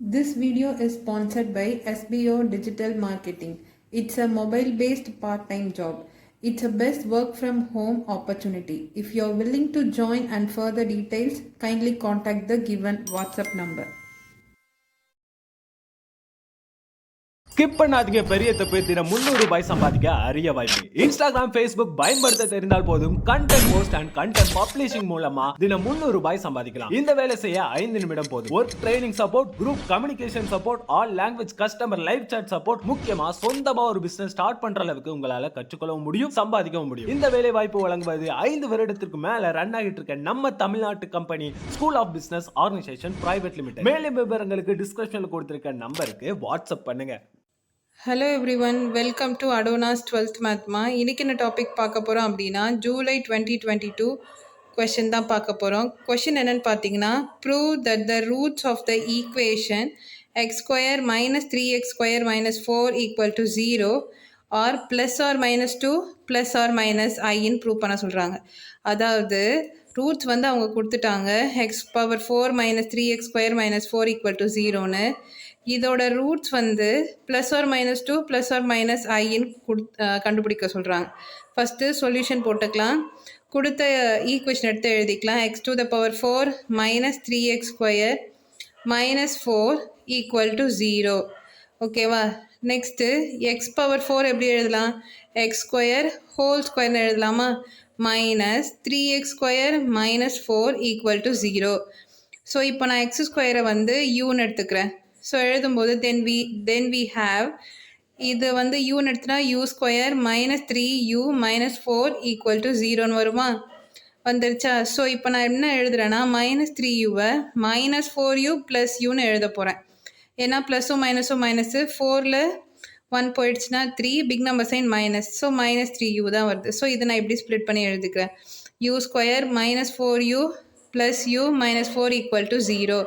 This video is sponsored by SBO Digital Marketing. It's a mobile based part time job. It's a best work from home opportunity. If you're willing to join and further details, kindly contact the given WhatsApp number. Skip பண்ணாதீங்க. பெரிய தப்பு. தினம் 300 ரூபாய் சம்பாதிக்க அரிய வாய்ப்பு. Instagram, Facebook பயன்படுத்த தெரிந்தால் போதும் content post and content publishing மூலமா தினம் 300 ரூபாய் சம்பாதிக்கலாம். இந்த வேலை செய்ய 5 நிமிடம் போதும். Work training support, group communication support, all language customer live chat support, முக்கியமா சொந்தமா ஒரு பிசினஸ் ஸ்டார்ட் பண்ற அளவுக்கு உங்களால கற்றுக்கொள்ளவும் முடியும், சம்பாதிக்கவும் முடியும். இந்த வேலை வாய்ப்பு வழங்குவது 5 வருடத்திற்கு மேல ரன் ஆகிட்டு இருக்க நம்ம தமிழ்நாட்டு company school of business organisation private limited. மேலும் விவரங்களுக்கு டிஸ்கிரிப்ஷன்ல கொடுத்திருக்க நம்பருக்கு வாட்ஸ்அப் பண்ணுங்க. ஹலோ எவ்ரிவன், வெல்கம் டு அடோனாஸ் 12th மேத்மா. இன்றைக்கி என்ன டாபிக் பார்க்க போகிறோம் அப்படின்னா ஜூலை 2022 கொஷின் தான் பார்க்க போகிறோம். கொஷின் என்னென்னு பார்த்தீங்கன்னா, prove that the roots of the equation x square minus 3x square minus 4 equal to 0 are plus or minus 2 plus or minus ஐன்னு ப்ரூவ் பண்ண சொல்கிறாங்க. அதாவது ரூட்ஸ் வந்து அவங்க கொடுத்துட்டாங்க, x power 4 minus 3x square minus 4 equal to 0ன்னு. இதோட roots வந்து plus or minus 2 plus or minus ஐன்னு கண்டுபிடிக்க சொல்கிறாங்க. ஃபஸ்ட்டு சொல்யூஷன் போட்டுக்கலாம். கொடுத்த ஈக்குவேஷன் எடுத்து எழுதிக்கலாம். X to the power 4 minus 3x square minus 4 equal to 0. ஓகேவா? நெக்ஸ்ட்டு எக்ஸ் பவர் 4 எப்படி எழுதலாம்? எக்ஸ் ஸ்கொயர் ஹோல் ஸ்கொயர்னு எழுதலாமா? Minus 3x square minus 4 equal to 0. So இப்போ நான் எக்ஸ் ஸ்கொயரை வந்து யூன்னு எடுத்துக்கிறேன். ஸோ எழுதும்போது தென் வி ஹாவ் இது வந்து யூன்னு எடுத்துனா u square minus 3u minus 4 equal to 0ன்னு வருமா? வந்துருச்சா? ஸோ இப்போ நான் என்ன எழுதுறேன்னா மைனஸ் 3uவை மைனஸ் 4u ப்ளஸ் யூன்னு எழுத போகிறேன். ஏன்னா ப்ளஸும் மைனஸும் மைனஸு, 4ல் 1 போயிடுச்சுன்னா 3, big number sign minus, so minus 3u தான் வருது. ஸோ இதை நான் எப்படி ஸ்ப்ளிட் பண்ணி எழுதிக்கிறேன்? You square minus 4u plus you minus 4 equal to 0.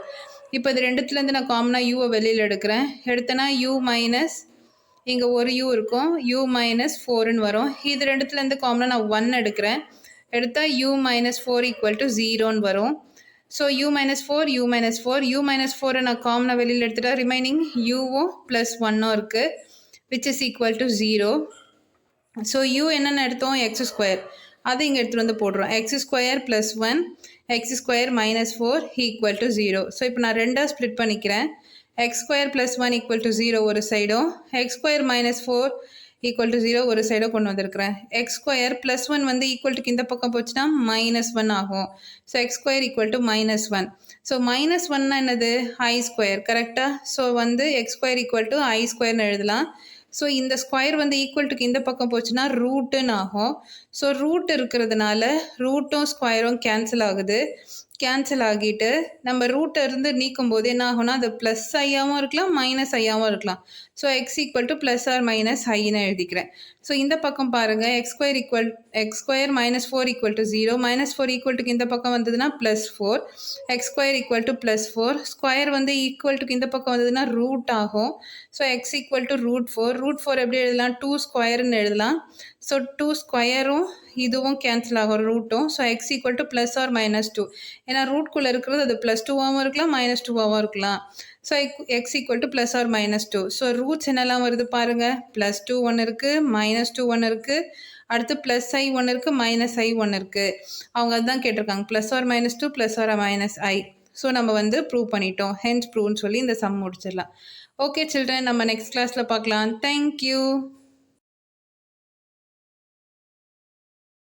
இப்போ இது ரெண்டுத்துலேருந்து நான் காமனாக யூவை வெளியில் எடுக்கிறேன். எடுத்தேன்னா யூ மைனஸ், இங்கே ஒரு யூ இருக்கும், யூ மைனஸ் 4ன்னு வரும். இது ரெண்டுத்துலேருந்து காமனாக நான் 1 எடுக்கிறேன். எடுத்தால் யூ மைனஸ் 4 ஈக்குவல் டு 0ன்னு வரும். So you minus 4 you minus 4 you minus 4 நான் காமனாக வெளியில் எடுத்துட்டா ரிமைனிங் யூவும் ப்ளஸ் 1ம் இருக்குது, which is equal to 0. So you என்னென்ன எடுத்தோம்? எக்ஸ் ஸ்கொயர், அதை இங்கே எடுத்துகிட்டு வந்து போடுறோம். X square plus 1 X square minus 4 equal to 0. So இப்போ நான் ரெண்டாக ஸ்ப்ளிட் பண்ணிக்கிறேன். X square plus 1 equal to 0 ஒரு சைடும், X square minus 4 equal to 0 ஒரு சைடும் கொண்டு வந்திருக்கிறேன். எக்ஸ் ஸ்கொயர் ப்ளஸ் 1 வந்து ஈக்குவல் டுக்கு இந்த பக்கம் போச்சுன்னா மைனஸ் 1 ஆகும். So x square equal to minus 1. So minus 1னா என்னது? ஐ ஸ்கொயர், கரெக்டாக? ஸோ வந்து x square equal to i ஸ்கொயர்னு எழுதலாம். ஸோ இந்த ஸ்கொயர் வந்து ஈக்குவல் டுக்கு இந்த பக்கம் போச்சுன்னா ரூட்டுன்னு ஆகும். ஸோ ரூட் இருக்கிறதுனால ரூட்டும் ஸ்கொயரும் கேன்சல் ஆகுது. கேன்சல் ஆகிட்டு நம்ம ரூட்டை இருந்து நீக்கும் போது என்ன ஆகும்னா அது ப்ளஸ் ஐயாவும் இருக்கலாம் மைனஸ் ஐயாவும் இருக்கலாம். So x equal to plus or minus ஐன்னு எழுதிக்கிறேன். ஸோ இந்த பக்கம் பாருங்கள், x square minus 4 equal to 0, minus 4 equal டுக்கு இந்த பக்கம் வந்ததுன்னா plus 4, x square equal to plus 4, square வந்து ஈக்குவல் டுக்கு இந்த பக்கம் வந்ததுன்னா ரூட் ஆகும். So x equal to root 4. Root 4 எப்படி எழுதலாம்? 2 ஸ்கொயர்னு எழுதலாம். ஸோ 2 ஸ்கொயரும் இதுவும் கேன்சல் ஆகும், ரூட்டும். So x equal to plus or minus 2. ஏன்னா ரூட்குள்ளே இருக்கிறது அது ப்ளஸ் 2வாகவும் இருக்கலாம் மைனஸ் 2வாகவும் இருக்கலாம். So x equal to plus or minus 2. So roots என்னெல்லாம் வருது பாருங்கள். ப்ளஸ் 2 ஒன்று இருக்குது, மைனஸ் 2 ஒன்று இருக்குது, அடுத்து ப்ளஸ் ஐ ஒன்று இருக்குது, மைனஸ் ஐ ஒன்று இருக்குது. அவங்க அதுதான் கேட்டிருக்காங்க, plus or minus 2 plus or minus i. So நம்ம வந்து ப்ரூவ் பண்ணிட்டோம், ஹென்ஸ் ப்ரூவ்னு சொல்லி இந்த சம் முடிச்சிடலாம். ஓகே சில்ட்ரன், நம்ம நெக்ஸ்ட் கிளாஸில் பார்க்கலாம். தேங்க்யூ.